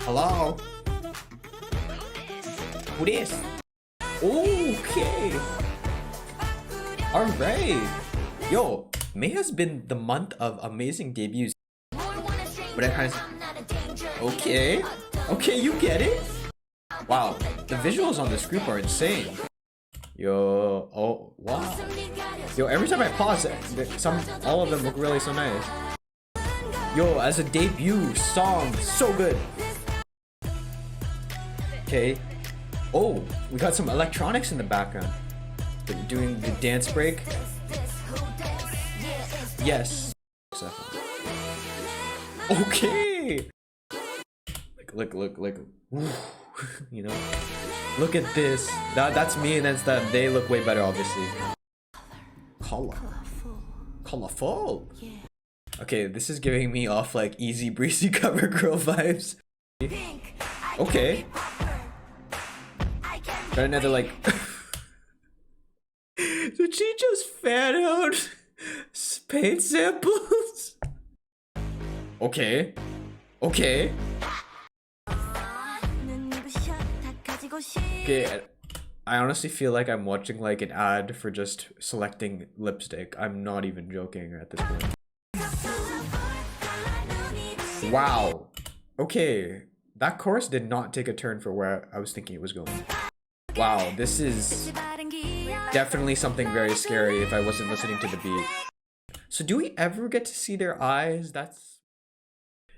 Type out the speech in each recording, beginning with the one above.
Hello? Who this? Okay. Alright. Yo, May has been the month of amazing debuts. But I kind of... Okay. Okay, you get it? Wow, the visuals on this group are insane. Yo, oh, wow. Yo, every time I pause, all of them look really so nice. Yo, as a debut song, so good. Okay. Oh, we got some electronics in the background. They're doing the dance break. Yes. Okay. Look. You know, look at this. That's me, and that's them. They look way better, obviously. ColorFull. Okay, this is giving me off like easy breezy cover girl vibes. Okay. Got another like. Did she just fan out paint samples? Okay. Okay. Okay, I honestly feel like I'm watching like an ad for just selecting lipstick. I'm not even joking at this point. Wow. Okay, that chorus did not take a turn for where I was thinking it was going. Wow, this is definitely something very scary if I wasn't listening to the beat. So do we ever get to see their eyes? That's...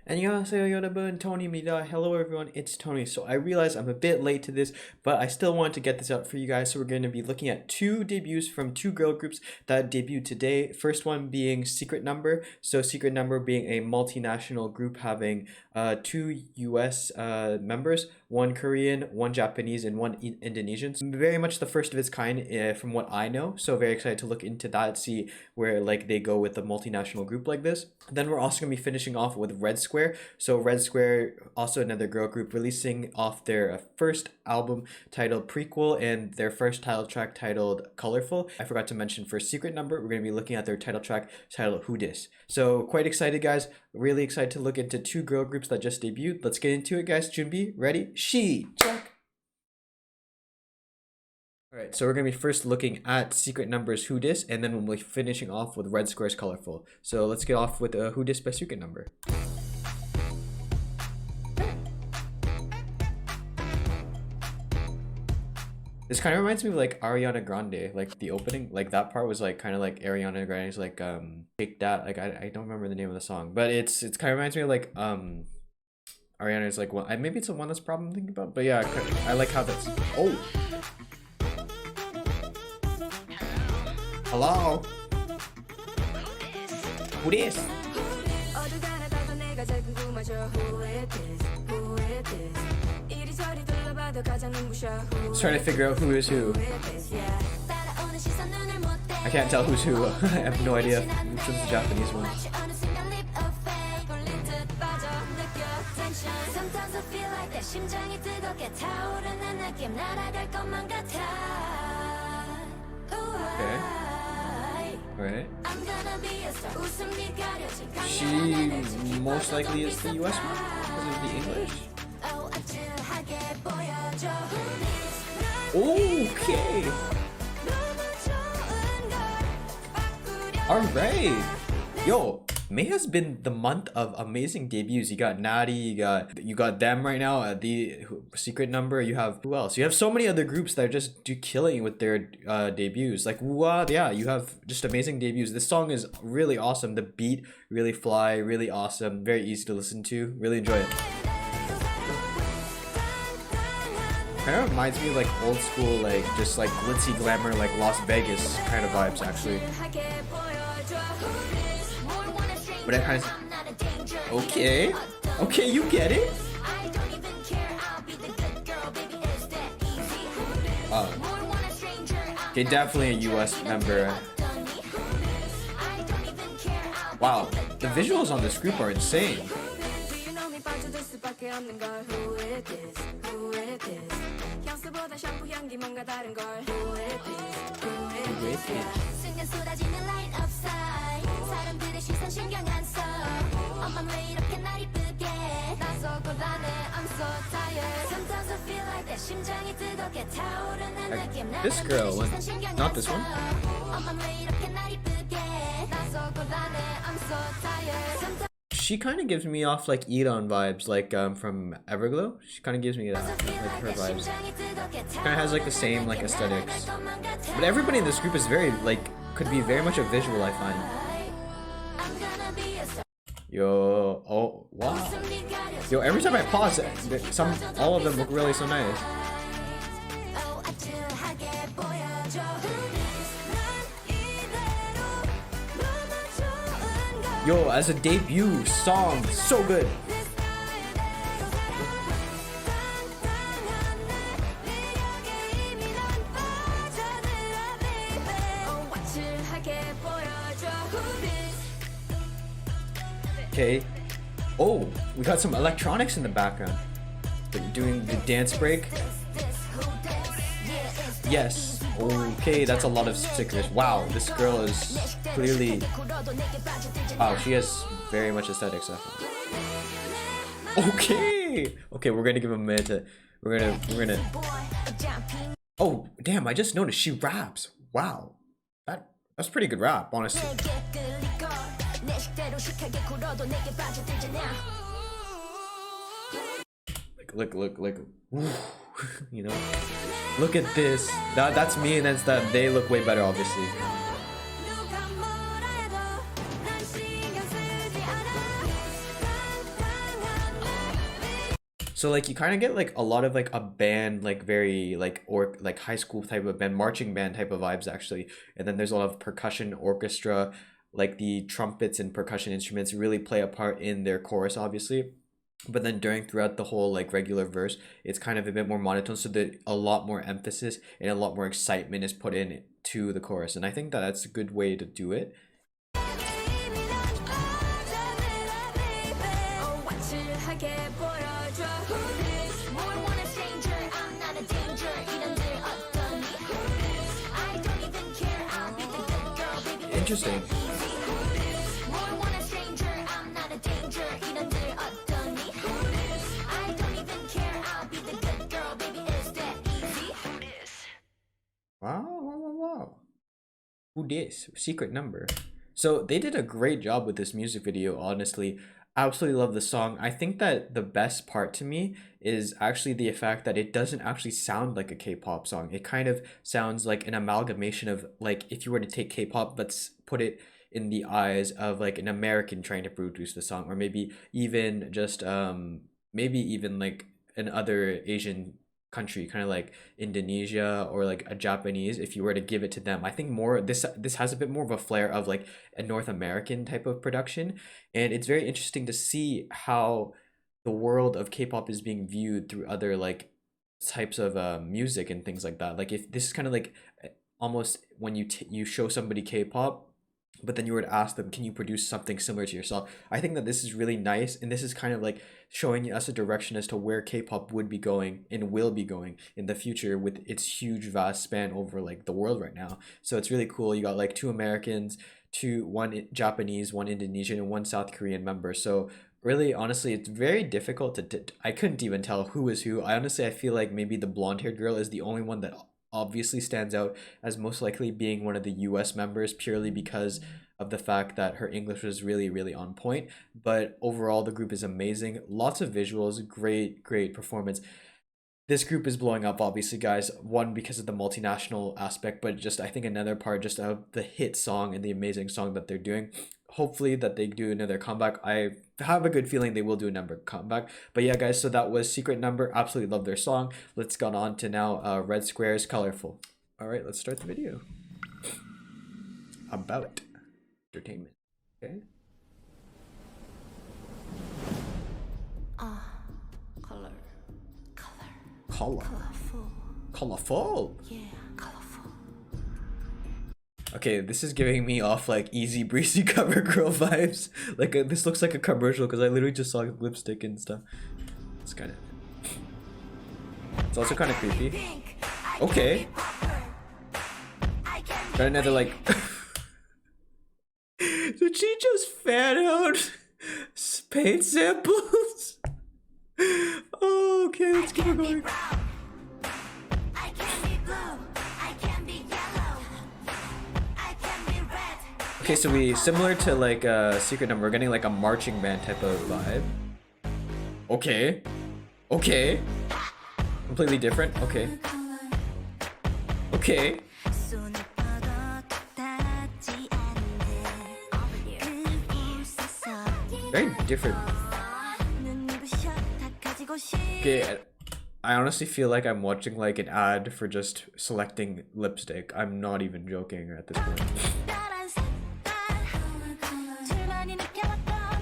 안녕하세요 여러분, Tony입니다. Hello everyone, it's Tony. So I realize I'm a bit late to this, but I still want to get this out for you guys. So we're going to be looking at two debuts from two girl groups that debuted today. First one being Secret Number. So Secret Number being a multinational group having two US members, one Korean, one Japanese, and one Indonesian. So very much the first of its kind from what I know. So very excited to look into that, see where like they go with a multinational group like this. Then we're also going to be finishing off with REDSQUARE. So REDSQUARE, also another girl group, releasing off their first album titled PREQUEL and their first title track titled ColorFull. I forgot to mention for Secret Number, we're going to be looking at their title track titled Who Dis. So quite excited, guys. Really excited to look into two girl groups that just debuted. Let's get into it, guys. Junbi, ready? She, check. Alright, so we're going to be first looking at Secret Number's Who Dis, and then we'll be finishing off with REDSQUARE's ColorFull. So let's get off with Who Dis by Secret Number. This kind of reminds me of like Ariana Grande, like the opening, like that part was like kind of like Ariana Grande's like Take That, like I don't remember the name of the song, but it's kind of reminds me of like Ariana's like, well, maybe it's the one that's probably I'm thinking about, but yeah, I like how that's... Oh, hello, who this? Just trying to figure out who is who. I can't tell who's who. I have no idea which one's the Japanese one. Okay. Alright. She most likely is the US one because of the English. Okay. Alright. Yo, May has been the month of amazing debuts. You got Natty, you got them right now at the Secret Number. You have who else? You have so many other groups that are just killing with their debuts. Like what? Yeah, you have just amazing debuts. This song is really awesome. The beat really fly, really awesome, very easy to listen to. Really enjoy it. Kind of reminds me of like old school, like just like glitzy glamour, like Las Vegas kind of vibes actually. But I kind of... Okay. Okay, you get it? Okay, definitely a US member. Wow, the visuals on this group are insane. Like, this girl, not this one. She kind of gives me off like Eon vibes, like from Everglow. She kind of gives me that, like her vibes. Kind of has like the same like aesthetics. But everybody in this group is very like could be very much a visual, I find. Yo, oh wow. Yo, every time I pause, all of them look really so nice. Yo, as a debut song, so good. Okay. Oh, we got some electronics in the background. They're doing the dance break. Yes. Okay, that's a lot of sickness. Wow, this girl is clearly. Wow, she has very much aesthetics. Okay. Okay, we're gonna give him a minute. We're gonna. Oh, damn! I just noticed she raps. Wow, that's pretty good rap, honestly. Look, you know, look at this. That's me, and that's that. They look way better, obviously. So like you kind of get like a lot of like a band, like very like or like high school type of band, marching band type of vibes actually, and then there's a lot of percussion, orchestra, like the trumpets and percussion instruments really play a part in their chorus, obviously. But then throughout the whole like regular verse, it's kind of a bit more monotone, so that a lot more emphasis and a lot more excitement is put in to the chorus, and I think that that's a good way to do it. Interesting. Wow. Who dis? Secret Number. So they did a great job with this music video, honestly. Absolutely love the song. I think that the best part to me is actually the fact that it doesn't actually sound like a K-pop song. It kind of sounds like an amalgamation of like if you were to take K-pop but put it in the eyes of like an American trying to produce the song, or maybe even just maybe even like an other Asian country, kind of like Indonesia or like a Japanese, if you were to give it to them. I think more this has a bit more of a flair of like a North American type of production, and it's very interesting to see how the world of K-pop is being viewed through other like types of music and things like that. Like if this is kind of like almost when you show somebody K-pop, but then you were to ask them, can you produce something similar to yourself? I think that this is really nice, and this is kind of like showing us a direction as to where K-pop would be going and will be going in the future with its huge vast span over like the world right now. So it's really cool. You got like 2 Americans, one Japanese, 1 Indonesian, and 1 South Korean member. So really, honestly, it's very difficult to I couldn't even tell who is who. I feel like maybe the blonde-haired girl is the only one that obviously stands out as most likely being one of the US members, purely because of the fact that her English was really on point. But overall, the group is amazing. Lots of visuals, great performance. This group is blowing up, obviously, guys. One, because of the multinational aspect, but just I think another part just of the hit song and the amazing song that they're doing. Hopefully that they do another comeback. I have a good feeling they will do another comeback. But yeah, guys, so that was Secret Number. Absolutely love their song. Let's go on to now REDSQUARE's ColorFull. All right, let's start the video. About entertainment. Okay. ColorFull. Yeah, ColorFull. Okay, this is giving me off like easy breezy cover girl vibes. Like this looks like a commercial because I literally just saw lipstick and stuff. It's kind of. It's also kind of creepy. Okay. Got another like. Did she just fan out paint samples? Oh, okay, let's keep it going. Okay, so we similar to like a Secret Number, we're getting like a marching band type of vibe. Okay. Okay. Completely different. Okay. Okay. Very different. Okay, I honestly feel like I'm watching like an ad for just selecting lipstick. I'm not even joking at this point.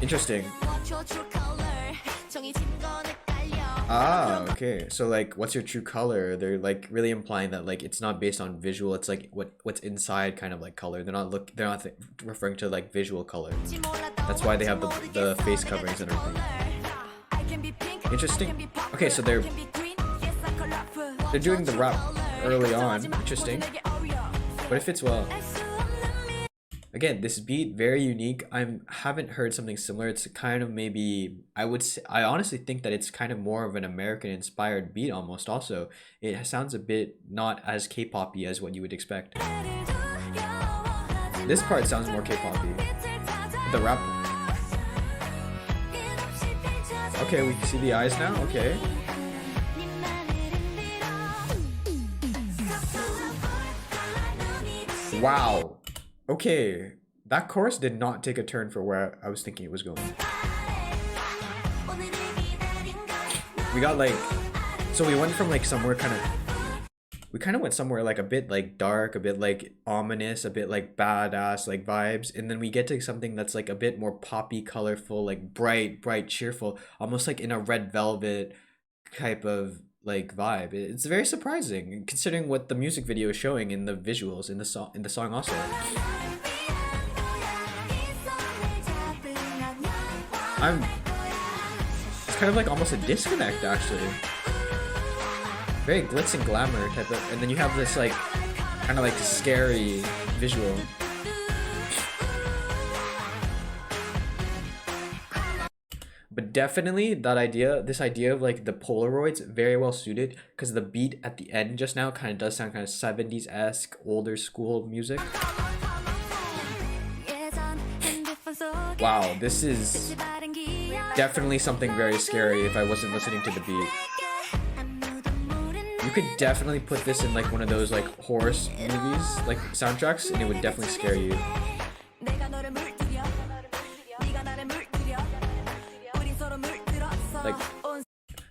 Interesting. Ah, okay. So like, what's your true color? They're like really implying that like it's not based on visual. It's like what's inside kind of like color. They're not referring to like visual color. That's why they have the face coverings and everything. Interesting. Okay, so they're doing the rap early on. Interesting. But it fits well. Again, this beat very unique. I haven't heard something similar. It's kind of maybe I honestly think that it's kind of more of an American inspired beat almost. Also, it sounds a bit not as K-poppy as what you would expect. This part sounds more K-poppy. The rap. Okay, we can see the eyes now. Okay. Wow. Okay, that chorus did not take a turn for where I was thinking it was going. We got like, so we went from like somewhere we kind of went somewhere like a bit like dark, a bit like ominous, a bit like badass like vibes, and then we get to something that's like a bit more poppy, colorful, like bright, cheerful, almost like in a Red Velvet type of like vibe. It's very surprising considering what the music video is showing in the visuals in the song also. It's kind of like almost a disconnect actually. Very glitz and glamour type of, and then you have this like kind of like scary visual. But definitely this idea of like the Polaroids, very well suited because the beat at the end just now kind of does sound kind of 70s-esque, older school music. Wow, this is definitely something very scary if I wasn't listening to the beat. You could definitely put this in like one of those like horror movies, like soundtracks, and it would definitely scare you. Like,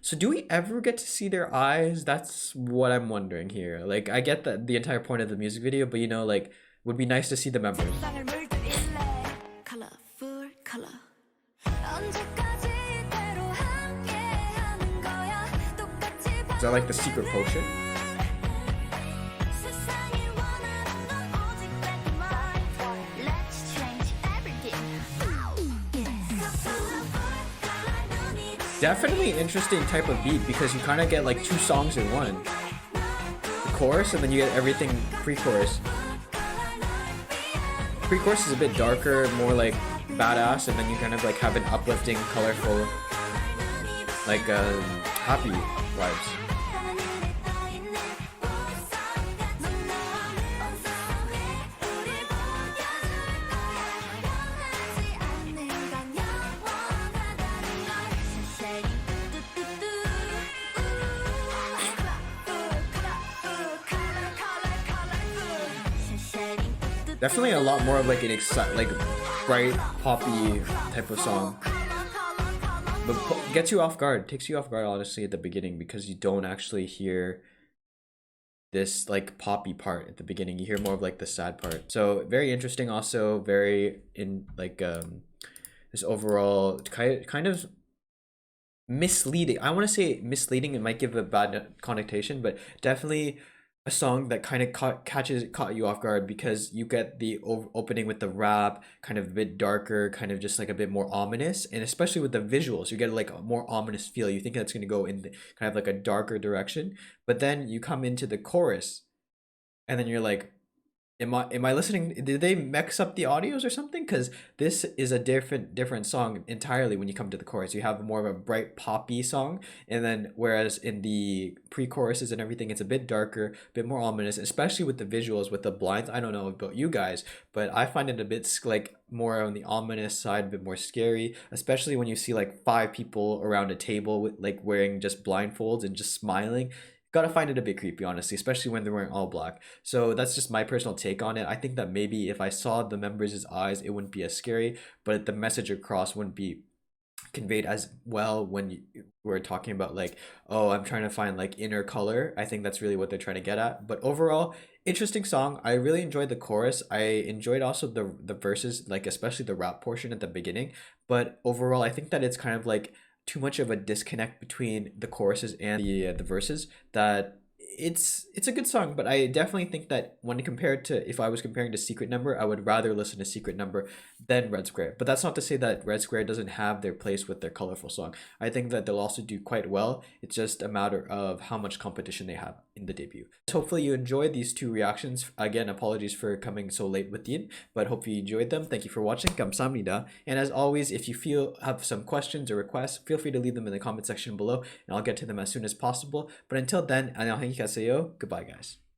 so do we ever get to see their eyes? That's what I'm wondering here. Like, I get the entire point of the music video, but you know, like, would be nice to see the members. Is that like the secret potion? Definitely interesting type of beat because you kind of get like two songs in one. The chorus and then you get everything pre-chorus. Pre-chorus is a bit darker, more like badass, and then you kind of like have an uplifting, colorful, like happy vibes. Definitely a lot more of like an bright poppy type of song, but gets you off guard, takes you off guard honestly at the beginning because you don't actually hear this like poppy part at the beginning. You hear more of like the sad part. So very interesting, also very in like this overall kind of misleading. I want to say misleading, it might give a bad connotation, but definitely a song that kind of caught you off guard because you get the opening with the rap, kind of a bit darker, kind of just like a bit more ominous, and especially with the visuals, you get like a more ominous feel. You think that's going to go in kind of like a darker direction, but then you come into the chorus, and then you're like, Am I listening? Did they mix up the audios or something? Because this is a different song entirely when you come to the chorus. You have more of a bright poppy song, and then whereas in the pre-choruses and everything, it's a bit darker, a bit more ominous, especially with the visuals, with the blinds. I don't know about you guys, but I find it a bit like more on the ominous side, a bit more scary, especially when you see like five people around a table with like wearing just blindfolds and just smiling. Gotta find it a bit creepy, honestly, especially when they're wearing all black. So that's just my personal take on it. I think that maybe if I saw the members' eyes, it wouldn't be as scary, but the message across wouldn't be conveyed as well when we're talking about like, oh, I'm trying to find like inner color. I think that's really what they're trying to get at. But overall, interesting song. I really enjoyed the chorus. I enjoyed also the verses, like especially the rap portion at the beginning. But overall, I think that it's kind of like too much of a disconnect between the choruses and the verses, that it's a good song, but I definitely think that when compared to, if I was comparing to Secret Number, I would rather listen to Secret Number than Red Square. But that's not to say that Red Square doesn't have their place with their colorful song. I think that they'll also do quite well. It's just a matter of how much competition they have in the debut. Hopefully you enjoyed these two reactions. Again, apologies for coming so late with Yin, but hopefully you enjoyed them. Thank you for watching. 감사합니다. And as always, if you have some questions or requests, feel free to leave them in the comment section below, and I'll get to them as soon as possible. But until then, 안녕히 가세요. Goodbye, guys.